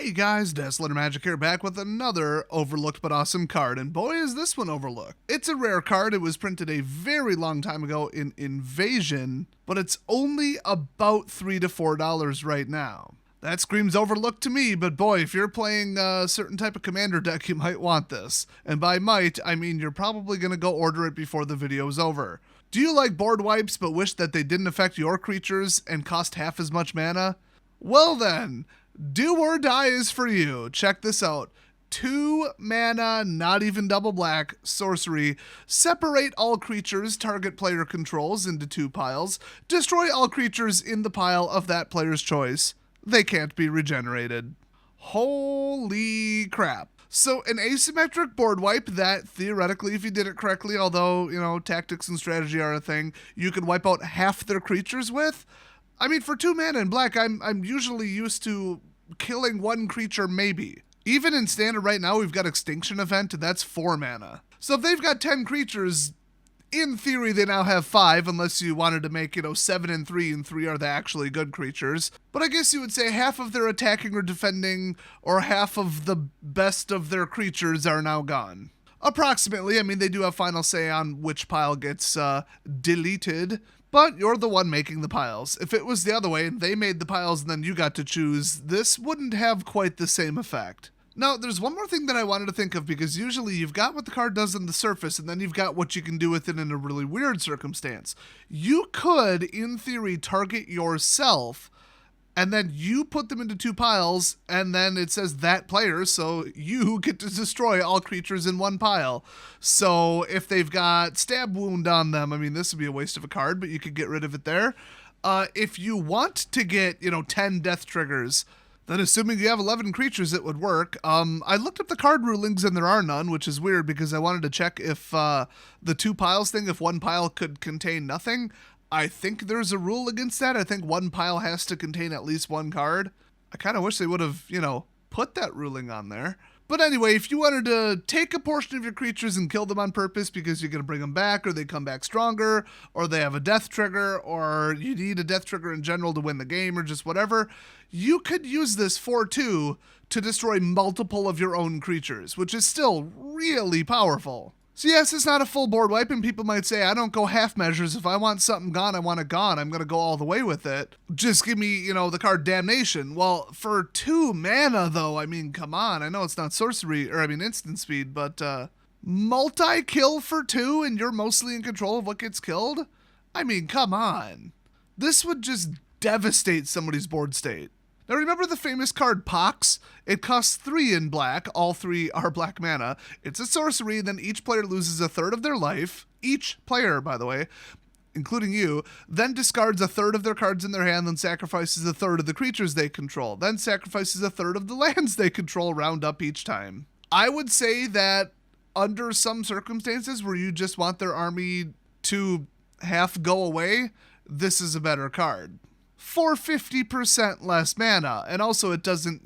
Hey guys, Dazzler Magic here, back with another overlooked but awesome card, and boy is this one overlooked. It's a rare card. It was printed a very long time ago in Invasion, but it's only about $3 to $4 right now. That screams overlooked to me, but boy, if you're playing a certain type of commander deck, you might want this. And by might, I mean you're probably going to go order it before the video is over. Do you like board wipes but wish that they didn't affect your creatures and cost half as much mana? Well then, Do or Die is for you. Check this out. 2 mana, not even double black, sorcery. Separate all creatures target player controls into 2 piles. Destroy all creatures in the pile of that player's choice. They can't be regenerated. Holy crap. So an asymmetric board wipe that theoretically, if you did it correctly, although, you know, tactics and strategy are a thing, you could wipe out half their creatures with. I mean, for 2 mana in black, I'm usually used to killing 1 creature maybe. Even in standard right now, we've got Extinction Event, and that's 4 mana. So if they've got 10 creatures, in theory they now have 5, unless you wanted to make, 7 and 3, and 3 are the actually good creatures. But I guess you would say half of their attacking or defending, or half of the best of their creatures are now gone. Approximately. I mean, they do have final say on which pile gets deleted. But you're the one making the piles. If it was the other way and they made the piles and then you got to choose, this wouldn't have quite the same effect. Now, there's one more thing that I wanted to think of, because usually you've got what the card does on the surface and then you've got what you can do with it in a really weird circumstance. You could, in theory, target yourself and then you put them into 2 piles, and then it says that player, so you get to destroy all creatures in 1 pile. So if they've got Stab Wound on them, I mean, this would be a waste of a card, but you could get rid of it there. If you want to get, 10 death triggers, then assuming you have 11 creatures, it would work. I looked up the card rulings, and there are none, which is weird, because I wanted to check if the 2 piles thing, if 1 pile could contain nothing. I think there's a rule against that. I think 1 pile has to contain at least 1 card. I kind of wish they would have, put that ruling on there. But anyway, if you wanted to take a portion of your creatures and kill them on purpose because you're going to bring them back, or they come back stronger, or they have a death trigger, or you need a death trigger in general to win the game, or just whatever, you could use this 4/2 to destroy multiple of your own creatures, which is still really powerful. So yes, it's not a full board wipe, and people might say, I don't go half measures. If I want something gone, I want it gone. I'm going to go all the way with it. Just give me, the card Damnation. Well, for 2 mana, though, I mean, come on. I know it's not sorcery, instant speed, but multi-kill for 2 and you're mostly in control of what gets killed? I mean, come on. This would just devastate somebody's board state. Now remember the famous card Pox? It costs 3 in black, all 3 are black mana. It's a sorcery, then each player loses 1/3 of their life. Each player, by the way, including you, then discards 1/3 of their cards in their hand, then sacrifices 1/3 of the creatures they control, then sacrifices 1/3 of the lands they control, round up each time. I would say that under some circumstances where you just want their army to half go away, this is a better card. For 50% less mana, and also it doesn't,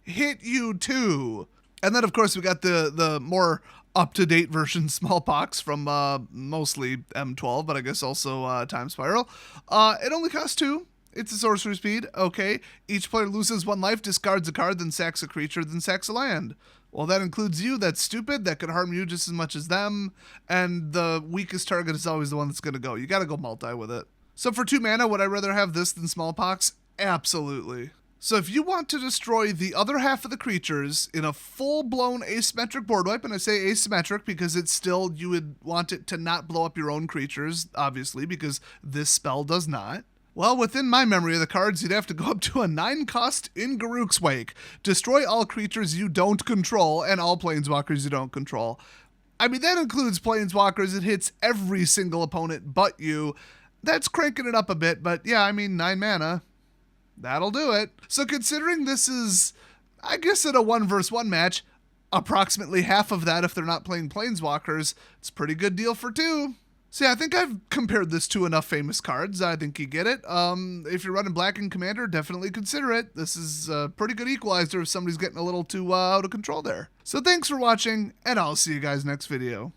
hit you too. And then of course we got the more up-to-date version Smallpox from mostly M12, but I guess also Time Spiral. It only costs 2. It's a sorcery speed. Okay, each player loses 1 life, discards a card, then sacks a creature, then sacks a land. Well, that includes you. That's stupid. That could harm you just as much as them. And the weakest target is always the one that's going to go. You got to go multi with it. So for 2 mana, would I rather have this than Smallpox? Absolutely. So if you want to destroy the other half of the creatures in a full-blown asymmetric board wipe, and I say asymmetric because it's still, you would want it to not blow up your own creatures, obviously, because this spell does not. Well, within my memory of the cards, you'd have to go up to a 9-cost in Garruk's Wake. Destroy all creatures you don't control and all planeswalkers you don't control. I mean, that includes planeswalkers. It hits every single opponent but you. That's cranking it up a bit, but yeah, 9 mana. That'll do it. So considering this is, I guess, in a 1-versus-1 match, approximately half of that if they're not playing planeswalkers, it's a pretty good deal for 2. So yeah, I think I've compared this to enough famous cards. I think you get it. If you're running Black and Commander, definitely consider it. This is a pretty good equalizer if somebody's getting a little too out of control there. So thanks for watching, and I'll see you guys next video.